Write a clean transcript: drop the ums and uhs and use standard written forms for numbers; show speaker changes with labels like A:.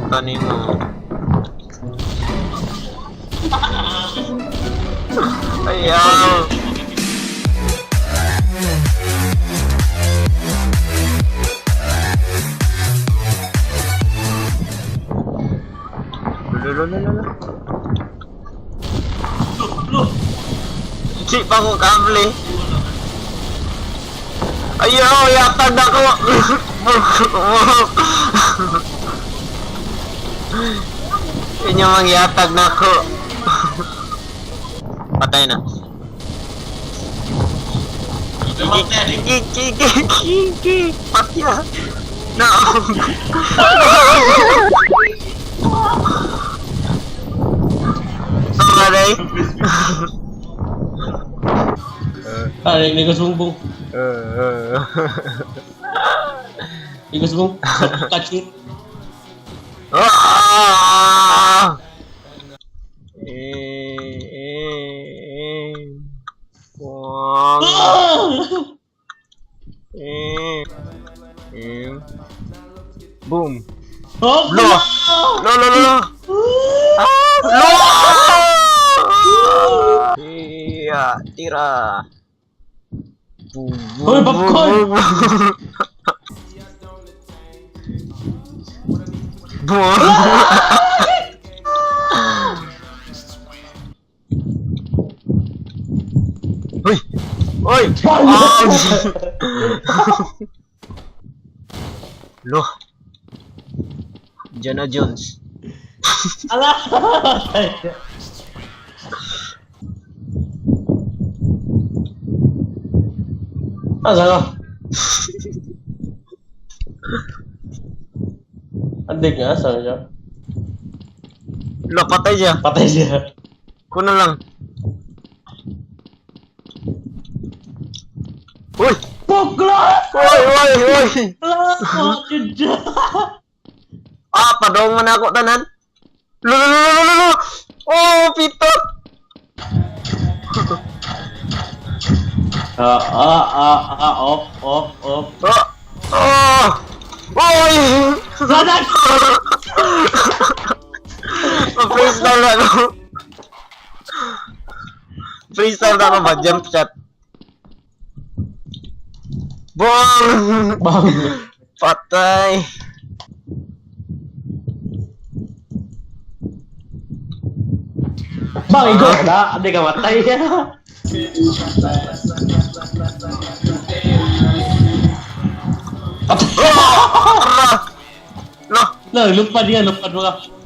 A: Tani mo. Ayaw. Lolo. Cik pa ko kable. Ayaw, yatag ako. Kanya mangyatag na ako. Patay na. Kiki. Patya. No. Aray.
B: Aray, may gusumbong. May gusumbong. Kacit.
A: Boom.
B: Oh,
A: Lo. Lo. Iya, tira.
B: Hoy, popcorn.
A: Oi. Loh. Indiana Jones.
B: Alah. Alah. Adik nga, saan siya?
A: Loh, patay siya.
B: Patay siya.
A: Kuno lang. Uy!
B: Pogla!
A: Uy!
B: Ah, jujur.
A: Ah, padong man ako tanan. Lo. Oh, pitot.
B: Off.
A: Oy!
B: Sadak!
A: Freestyle na ako. Freestyle na ako ba? Jump shot. Bong!
B: Bang!
A: Patay.
B: Bang, ikut na! Adik ka matay.
A: Loh!
B: Lah, lupa dia, lupa dua.